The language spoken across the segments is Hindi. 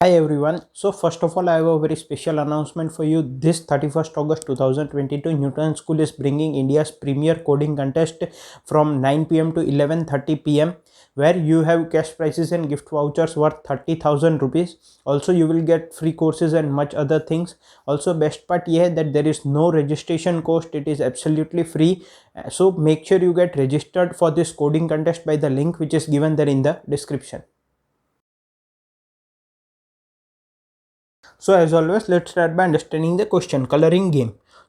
Hi everyone. So first of all, I have a very special announcement for you. This 31st August 2022, Newton School is bringing India's premier coding contest from 9 p.m. to 11:30 p.m. where you have cash prizes and gift vouchers worth 30,000 rupees. Also, you will get free courses and much other things. Also, best part here that there is no registration cost. It is absolutely free. So make sure you get registered for this coding contest by the link which is given there in the description. So as always, let's start by understanding the question. Coloring game.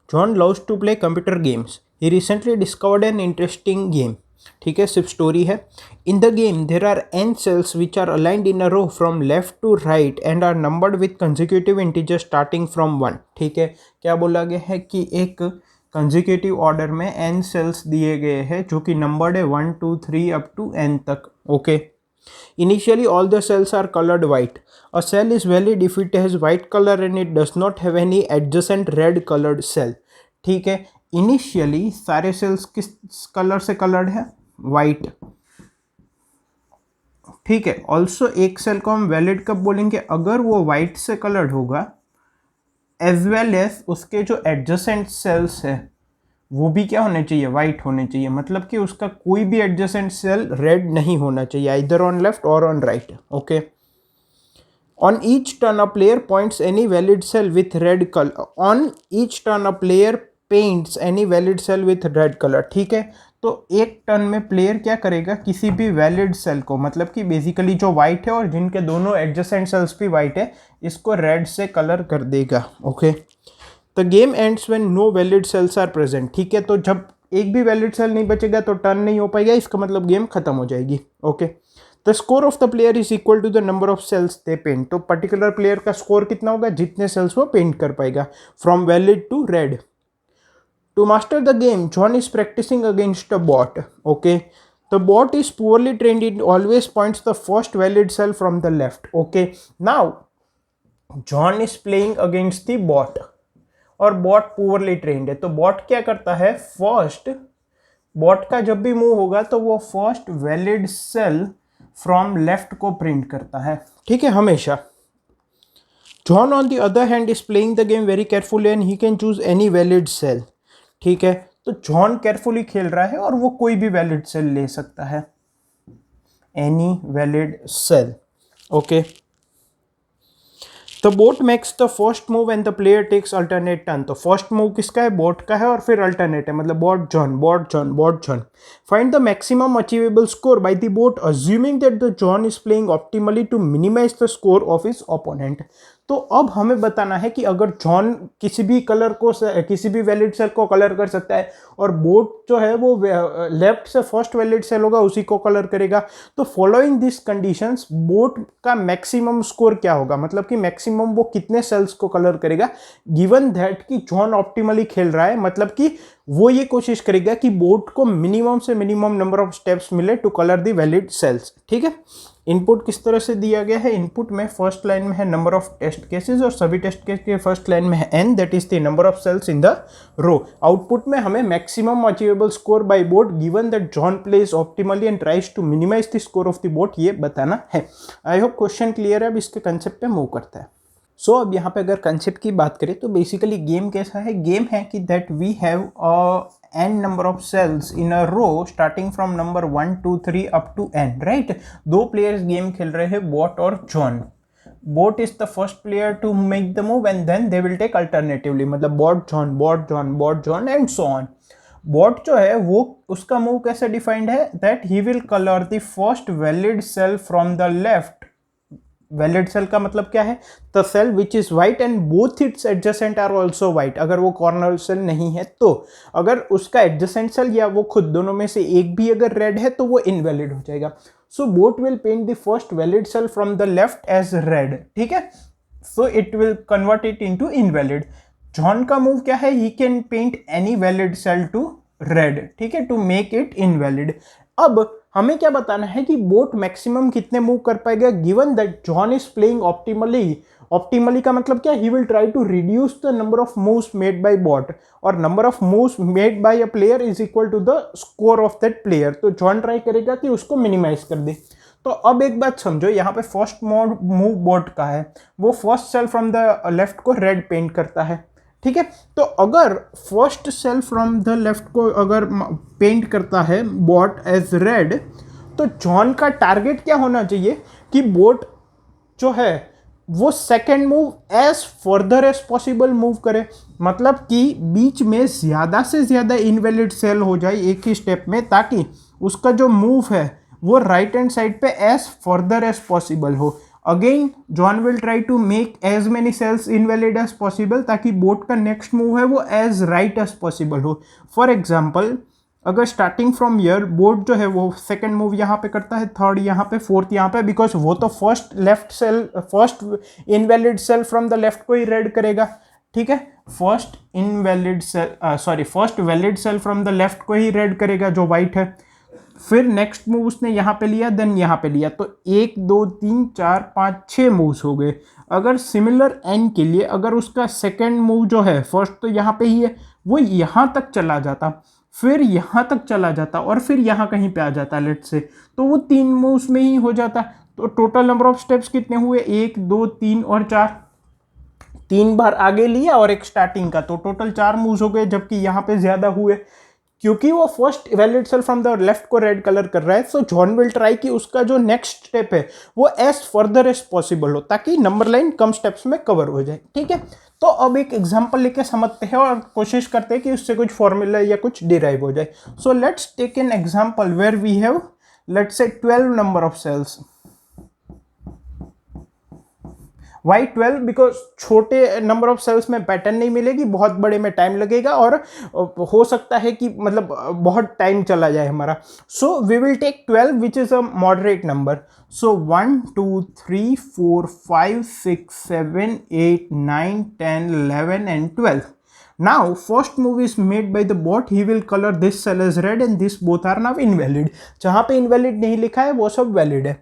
John loves to play computer games. He recently discovered an interesting game. ठीक है, सिर्फ स्टोरी है. In the game there are n cells which are aligned in a row from left to right and are numbered with consecutive integers starting from 1. ठीक है, क्या बोला गया है कि एक कंजिक्यूटिव ऑर्डर में n सेल्स दिए गए हैं जो कि नंबर्ड है 1 2 3 अप टू n तक. Okay. Initially, all the cells are colored white. A cell is valid if it has white color and it does not have any adjacent red colored cell. ठीक है, इनिशियली सारे सेल्स किस कलर से कलर्ड है? वाइट. ठीक है. ऑल्सो एक सेल को हम वैलिड कब बोलेंगे? अगर वो वाइट से कलर्ड होगा, एज वेल एज उसके जो एडजेसेंट सेल्स है वो भी क्या होने चाहिए? वाइट होने चाहिए. मतलब कि उसका कोई भी एडजेसेंट सेल रेड नहीं होना चाहिए, आइदर ऑन लेफ्ट और on right. Okay. On each turn a player points any valid cell with red colour. On each turn a player paints any valid cell with red colour. ठीक है, तो एक टर्न में प्लेयर क्या करेगा? किसी भी वैलिड सेल को, मतलब कि बेसिकली जो वाइट है और जिनके दोनों एडजेसेंट सेल्स भी वाइट है, इसको रेड से कलर कर देगा. Okay. The game ends when no valid cells are present. ठीक है, तो जब एक भी वैलिड सेल नहीं बचेगा तो टर्न नहीं हो पाएगा, इसका मतलब गेम खत्म हो जाएगी. Okay. The score of the player is equal to the number of cells they paint. तो पर्टिकुलर प्लेयर का स्कोर कितना होगा? जितने सेल्स वो पेंट कर पाएगा, from valid to red. To master the game, John is practising against a bot. Okay. The bot is poorly trained. It always points the first valid cell from the left. Okay. Now, John is playing against the bot. और बॉट पुअरली ट्रेंड है, तो बॉट क्या करता है? फर्स्ट बॉट का जब भी मूव होगा तो वो first valid cell from left को प्रिंट करता है. ठीक है, हमेशा. John on the other hand is playing the game very carefully and he can choose any valid cell. ठीक है, तो जॉन केयरफुली खेल रहा है और वो कोई भी वैलिड सेल ले सकता है, any valid cell. Okay. The bot makes the first move and the player takes alternate turn. तो फर्स्ट मूव किसका है? बोट का है, और फिर अल्टरनेट है, मतलब bot John, bot John, bot John. Find the maximum achievable score by the bot assuming that the John is playing optimally to minimise the score of his opponent. तो अब हमें बताना है कि अगर जॉन किसी भी कलर को, किसी भी वैलिड सेल को कलर कर सकता है और बोट जो है वो लेफ्ट से फर्स्ट वैलिड सेल होगा उसी को कलर करेगा, तो फॉलोइंग दिस कंडीशंस बोट का मैक्सिमम स्कोर क्या होगा? मतलब कि मैक्सिमम वो कितने सेल्स को कलर करेगा, गिवन दैट कि जॉन ऑप्टिमली खेल रहा है. मतलब कि वो ये कोशिश करेगा कि बोट को मिनिमम से मिनिमम नंबर ऑफ स्टेप्स मिले to colour the valid cells. ठीक है. इनपुट किस तरह से दिया गया है? इनपुट में फर्स्ट लाइन में है नंबर ऑफ टेस्ट केसेस और सभी टेस्ट केस के फर्स्ट लाइन में है n, that is the number of cells in the row. Output में हमें maximum achievable score by bot given that John plays optimally and tries to minimise the score of the bot, ये बताना है. आई होप क्वेश्चन क्लियर है. अब इसके कंसेप्ट पे मूव करता है. सो अब यहाँ पे अगर कंसेप्ट की बात करें तो बेसिकली गेम कैसा है? गेम है कि that we have n number of cells in a row starting from number 1 2 3 up to n, right? दो प्लेयर्स गेम खेल रहे हैं, बॉट और John. Bot is the first player to make the move and then they will take alternatively, मतलब bot John, bot John, bot John and so on. Bot जो है वो उसका मूव कैसे डिफाइंड है? That he will colour the first valid cell from the left. Valid cell का मतलब क्या है? The cell which is white and both it's adjacent are also white. अगर वो कॉर्नर सेल नहीं है तो, अगर उसका एडजेसेंट सेल या वो खुद दोनों में से एक भी अगर रेड है तो वो इनवैलिड हो जाएगा. So bot will paint the first valid cell from the left as red. ठीक है, so it will convert it into invalid. John का मूव क्या है? He can paint any valid cell to red. ठीक है, टू मेक इट इनवैलिड. अब हमें क्या बताना है कि बोट मैक्सिमम कितने मूव कर पाएगा, given that John is playing optimally. Optimally का मतलब क्या? He will try to reduce the number of moves made by bot, और number of moves made by a player is equal to the score of that player. तो जॉन ट्राई करेगा कि उसको मिनिमाइज कर दे. तो अब एक बात समझो, यहाँ पे फर्स्ट मूव बोट का है, वो first cell from the left को रेड पेंट करता है, ठीक है। तो अगर first cell from the left को अगर पेंट करता है बोट एज रेड, तो जॉन का टारगेट क्या होना चाहिए कि बोट जो है वो second move as further as possible move करे, मतलब कि बीच में ज़्यादा से ज़्यादा इनवैलिड सेल हो जाए एक ही स्टेप में, ताकि उसका जो मूव है वो राइट हैंड साइड पे एज फर्दर एज पॉसिबल हो। Again John will try to make as many cells invalid as possible, ताकि बोट का नेक्स्ट मूव है वो एज राइट एज पॉसिबल हो। फॉर एग्जाम्पल, अगर स्टार्टिंग फ्रॉम ईयर बोट जो है वो सेकंड मूव यहाँ पे करता है, थर्ड यहाँ पे, फोर्थ यहाँ पे, बिकॉज वो तो first invalid cell from the left को ही रेड करेगा, ठीक है। First valid cell from the left को ही रेड करेगा जो वाइट है। फिर नेक्स्ट मूव उसने यहाँ पे लिया, देन यहाँ पे लिया, तो 1 2 3 4 5 6 मूव्स हो गए। अगर सिमिलर एन के लिए अगर उसका सेकेंड मूव जो है, फर्स्ट तो यहाँ पे ही है, वो यहाँ तक चला जाता, फिर यहाँ तक चला जाता और फिर यहाँ कहीं पे आ जाता लेट से, तो वो 3 मूव्स में ही हो जाता। तो टोटल नंबर ऑफ स्टेप्स कितने हुए, 1 2 3 और 4, 3 बार आगे लिया और एक स्टार्टिंग का, तो टोटल 4 मूव्स हो गए, जबकि यहाँ पे ज्यादा हुए क्योंकि वो first valid cell from the left को रेड कलर कर रहा है। सो जॉन विल ट्राई कि उसका जो नेक्स्ट स्टेप है वो एज फर्दर एज पॉसिबल हो, ताकि नंबर लाइन कम स्टेप्स में कवर हो जाए, ठीक है। तो अब एक एग्जांपल लेके समझते हैं और कोशिश करते हैं कि उससे कुछ फॉर्मूला या कुछ डिराइव हो जाए। So let's take an example where we have let's say 12 number of cells. Why 12? Because छोटे नंबर ऑफ सेल्स में पैटर्न नहीं मिलेगी, बहुत बड़े में टाइम लगेगा और हो सकता है कि मतलब बहुत टाइम चला जाए हमारा। So we will take 12 which is a moderate number. So 1 2 3 4 5 6 7 8 9 10 11 and 12. Now first move is made by the bot. He will color this cell as red and this both are now invalid. जहां पे invalid नहीं लिखा है वो सब valid है।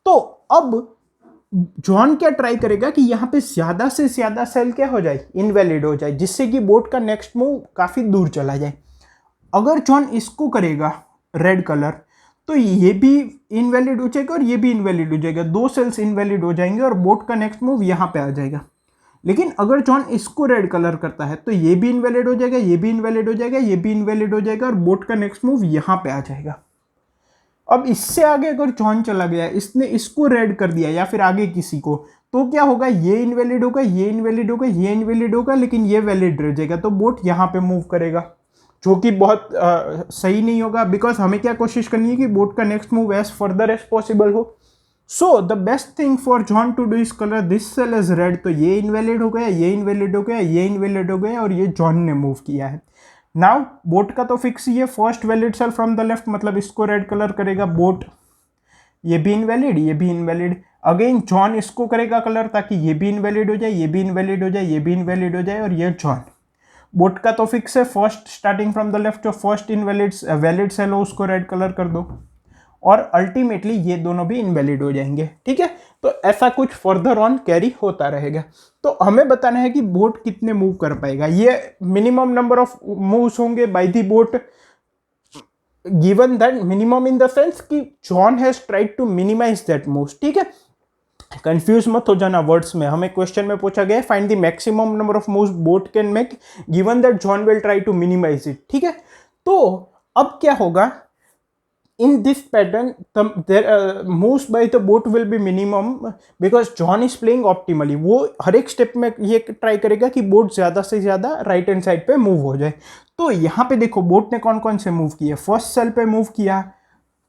तो अब जॉन क्या ट्राई करेगा कि यहाँ पे ज्यादा से ज्यादा सेल क्या हो जाए, इनवैलिड हो जाए, जिससे कि बोट का नेक्स्ट मूव काफी दूर चला जाए। अगर जॉन इसको करेगा रेड कलर, तो ये भी इनवैलिड हो जाएगा और ये भी इनवैलिड हो जाएगा, 2 सेल्स इनवैलिड हो जाएंगे और बोट का नेक्स्ट मूव यहाँ पे आ जाएगा। लेकिन अगर जॉन इसको रेड कलर करता है तो ये भी इनवैलिड हो जाएगा, ये भी इनवैलिड हो जाएगा, ये भी इनवैलिड हो जाएगा और बोट का नेक्स्ट मूव यहाँ पे आ जाएगा। अब इससे आगे अगर जॉन चला गया, इसने इसको रेड कर दिया या फिर आगे किसी को, तो क्या होगा, ये इनवैलिड होगा, ये इनवैलिड होगा, ये इनवैलिड होगा, लेकिन ये वैलिड रह जाएगा, तो बोट यहाँ पे मूव करेगा, जो कि बहुत सही नहीं होगा। बिकॉज हमें क्या कोशिश करनी है कि बोट का next move as further as possible हो। So the best thing for John to do is colour this cell as red. तो ये इनवैलिड हो गया, ये इनवैलिड हो गया, ये इनवैलिड हो गया और ये जॉन ने मूव किया है। नाउ बोट का तो फिक्स ही है, first valid cell from the left, मतलब इसको रेड कलर करेगा बोट, ये भी इनवैलिड, ये भी इनवैलिड। अगेन जॉन इसको करेगा कलर ताकि ये भी इनवैलिड हो जाए, ये भी इनवैलिड हो जाए, ये भी इनवैलिड हो जाए और ये जॉन। बोट का तो फिक्स है, first starting from the left जो फर्स्ट इनवैलिड वैलिड सेल हो उसको रेड कलर कर दो और अल्टीमेटली ये दोनों भी इनवैलिड हो जाएंगे, ठीक है। तो ऐसा कुछ फर्दर ऑन कैरी होता रहेगा। तो हमें बताना है कि बोट कितने मूव कर पाएगा, ये मिनिमम नंबर ऑफ मूव्स होंगे by the bot, given that minimum in the sense कि John has tried to minimise that moves, ठीक है। कंफ्यूज मत हो जाना वर्ड्स में, हमें क्वेश्चन में पूछा गया है find the maximum number of moves bot can make given that John will try to minimise it, ठीक है। तो अब क्या होगा, in this pattern the moves by the boat will be minimum because John is playing optimally। वो हर एक स्टेप में ये ट्राई करेगा कि बोट ज़्यादा से ज़्यादा राइट हैंड साइड पे मूव हो जाए। तो यहाँ पे देखो बोट ने कौन कौन से मूव किए, फर्स्ट सेल पे मूव किया,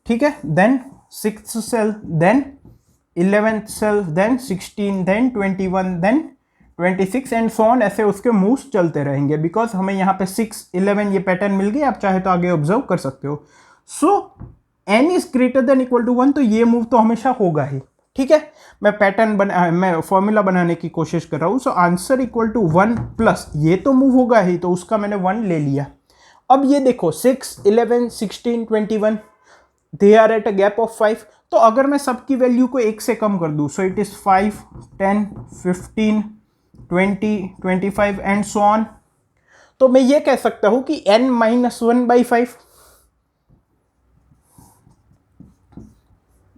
ठीक है, then 6th cell, then 11th cell, then 16, then 21, then 26 and so on, ऐसे उसके मूव्स चलते रहेंगे। बिकॉज हमें यहाँ पे 6 11 ये पैटर्न मिल गए, आप चाहे तो आगे ऑब्जर्व कर सकते हो। So n is greater than equal to 1, तो ये मूव तो हमेशा होगा ही, ठीक है। मैं फॉर्मूला बनाने की कोशिश कर रहा हूं। So answer equal to 1 plus ये तो मूव होगा ही, तो उसका मैंने 1 ले लिया। अब ये देखो 6 11 16 21 they are at a gap of 5। तो अगर मैं सबकी वैल्यू को 1 से कम कर दूं, so it is 5 10 15 20 25 and so on, तो मैं ये कह सकता हूं कि n-1/5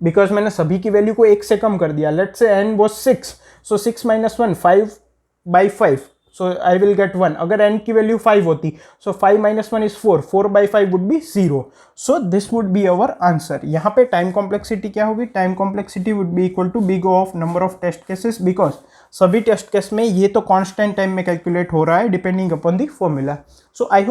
बिकॉज मैंने सभी की वैल्यू को 1 से कम कर दिया. Let's say n was 6, so 6 minus 1 5/5, so I will get 1. अगर n की वैल्यू 5 होती, so 5 minus 1 is 4, 4/5 would be 0. So this would be our answer. यहाँ पे टाइम कॉम्प्लेक्सिटी क्या होगी? Time complexity would be equal to big O of number of test cases, because सभी टेस्ट केस में ये तो कांस्टेंट टाइम में कैलकुलेट हो रहा है depending upon the formula. So I